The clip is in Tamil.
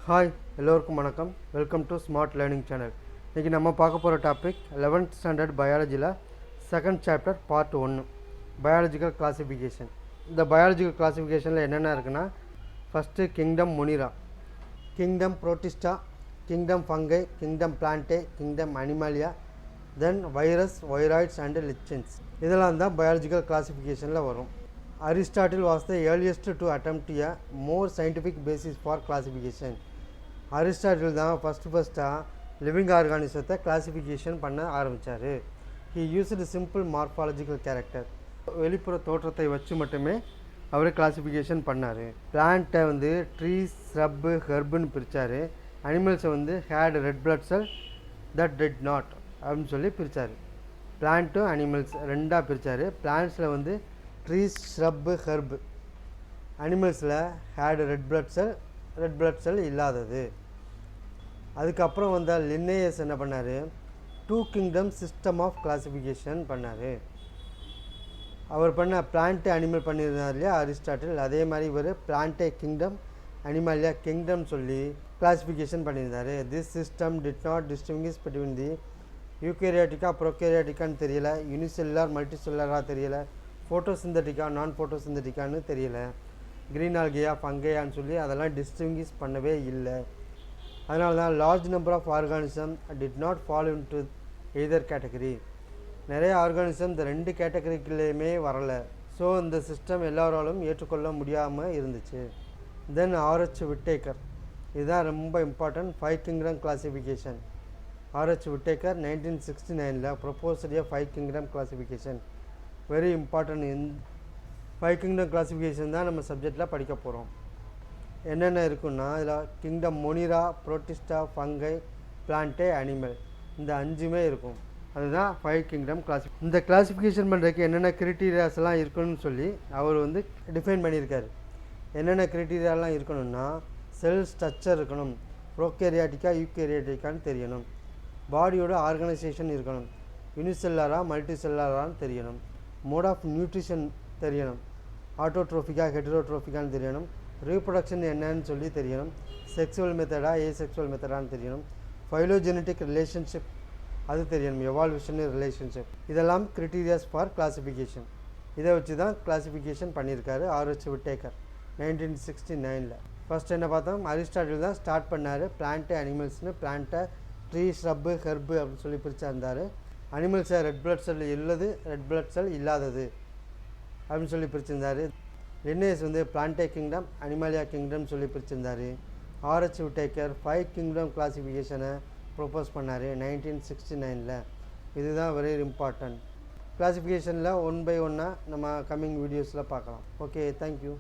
ஹாய் எல்லோருக்கும் வணக்கம். Welcome to smart learning channel. இன்றைக்கி நம்ம பார்க்க போகிற டாபிக் 11th ஸ்டாண்டர்ட் பயாலஜியில் second chapter part 1 biological classification. இந்த பயாலஜிக்கல் கிளாசிஃபிகேஷனில் என்னென்ன இருக்குன்னா, first kingdom Monera, kingdom Protista, kingdom Fungi, kingdom Plantae, kingdom Animalia, then virus, viroids and lichens. இதெல்லாம் தான் பயாலஜிக்கல் கிளாசிஃபிகேஷனில் வரும். Aristotle was the earliest to attempt a more scientific basis for classification. Aristotle தான் ஃபஸ்ட்டாக லிவிங் ஆர்கானிசத்தை கிளாசிஃபிகேஷன் பண்ண ஆரம்பித்தார். He used simple morphological character, வெளிப்புற தோற்றத்தை வச்சு மட்டுமே அவர் கிளாசிஃபிகேஷன் பண்ணார். பிளான்ட்டை வந்து ட்ரீஸ், ஸ்ரப்பு, ஹெர்புன்னு பிரித்தார். அனிமல்ஸை வந்து had red blood cell that did not அப்படின்னு சொல்லி பிரித்தார். பிளான்ட்டும் அனிமல்ஸ் ரெண்டாக பிரித்தார். பிளான்ட்ஸில் வந்து ட்ரீஸ், ஸ்ரப்பு, ஹெர்பு. அனிமல்ஸில் ஹேடு ரெட் பிளட் செல் இல்லாதது. அதுக்கப்புறம் வந்த லின்னேயஸ் என்ன பண்ணார், 2 கிங்டம் சிஸ்டம் ஆஃப் கிளாசிஃபிகேஷன் பண்ணார். அவர் பண்ண பிளான்ட் அனிமல் பண்ணியிருந்தார் இல்லையா அரிஸ்டாட்டில், அதே மாதிரி இவர் பிளான்டே கிங்டம், அனிமாலியா கிங்டம் சொல்லி கிளாசிஃபிகேஷன் பண்ணியிருந்தார். This system did not distinguish between the யூகேரியாட்டிக்கா ப்ரோகேரியாட்டிக்கான்னு தெரியல, யூனிசெல்லார் மல்டிசெல்லாராக தெரியல, ஃபோட்டோசிந்தட்டிக்கா நான் ஃபோட்டோசிந்தட்டிக்கான்னு தெரியல, க்ரீன் ஆல்கியா ஃபங்கையான்னு சொல்லி அதெல்லாம் டிஸ்டிங்விஷ் பண்ணவே இல்லை. அதனால தான் large number of organism did not follow into either category. நிறைய ஆர்கானிசம் இந்த 2 கேட்டகரிக்குள்ளேயுமே வரலை. ஸோ இந்த சிஸ்டம் எல்லாராலும் ஏற்றுக்கொள்ள முடியாமல் இருந்துச்சு. தென் ஆர்ஹெச் விட்டேக்கர், இதுதான் ரொம்ப important 5 kingdom classification. RH Whittaker 1969 proposed a 5 kingdom classification. Very important. 5 kingdom classification தான் நம்ம சப்ஜெக்டில் படிக்க போகிறோம். என்னென்ன இருக்குன்னா, இதில் kingdom Monera, Protista, Fungi, Plantae, animal, இந்த 5மே இருக்கும். அதுதான் 5 கிங்டம் கிளாசிஃபிகேஷன். இந்த கிளாசிஃபிகேஷன் பண்ணுறதுக்கு என்னென்ன கிரிட்டீரியாஸ்லாம் இருக்கணும்னு சொல்லி அவர் வந்து டிஃபைன் பண்ணியிருக்காரு. என்னென்ன கிரிட்டீரியாலாம் இருக்கணும்னா, செல் ஸ்ட்ரக்சர் இருக்கணும், ப்ரோகேரியாட்டிக்கா யூகேரியாட்டிக்கான்னு தெரியணும், பாடியோட ஆர்கனைசேஷன் இருக்கணும், யூனிசெல்லாரா மல்டிசெல்லாரான்னு தெரியணும், மோட் ஆஃப் நியூட்ரிஷன் தெரியணும், ஆட்டோட்ரோஃபிக்கா ஹெட்ரோட்ரோஃபிக்கான்னு தெரியணும், ரீப்ரொடக்ஷன் என்னன்னு சொல்லி தெரியணும், செக்ஸுவல் மெத்தடா ஏசெக்ஸுவல் மெத்தடான்னு தெரியணும், ஃபைலோஜெனட்டிக் ரிலேஷன்ஷிப் அது தெரியணும், எவால்யூஷன் ரிலேஷன்ஷிப். இதெல்லாம் கிரிட்டீரியாஸ் ஃபார் கிளாசிஃபிகேஷன். இதை வச்சு தான் கிளாசிஃபிகேஷன் பண்ணியிருக்காரு ஆர்ஹெச் விட்டேக்கர் 1969. ஃபஸ்ட் என்ன பார்த்தோம், அரிஸ்டாட்டில் தான் ஸ்டார்ட் பண்ணார் பிளான்ட்டு அனிமல்ஸ்னு. பிளான்ட்டை ட்ரீ, ஸ்ரப்பு, ஹெர்பு அப்படின்னு சொல்லி பிரிச்சிருந்தார். அனிமல்ஸை ரெட் பிளட் செல் உள்ளது, ரெட் பிளட் செல் இல்லாதது அப்படின்னு சொல்லி பிரிச்சிருந்தார். லின்னேயஸ் வந்து பிளான்டே கிங்டம், அனிமாலியா கிங்டம் சொல்லி பிரிச்சிருந்தார். ஆர்ஹெச் விட்டேக்கர் 5 கிங்டம் கிளாசிஃபிகேஷனை ப்ரொப்போஸ் பண்ணார் 1969. இதுதான் வெரி இம்பார்ட்டன்ட். கிளாசிஃபிகேஷனில் 1 by 1 நம்ம கம்மிங் வீடியோஸில் பார்க்கலாம். Okay, thank you.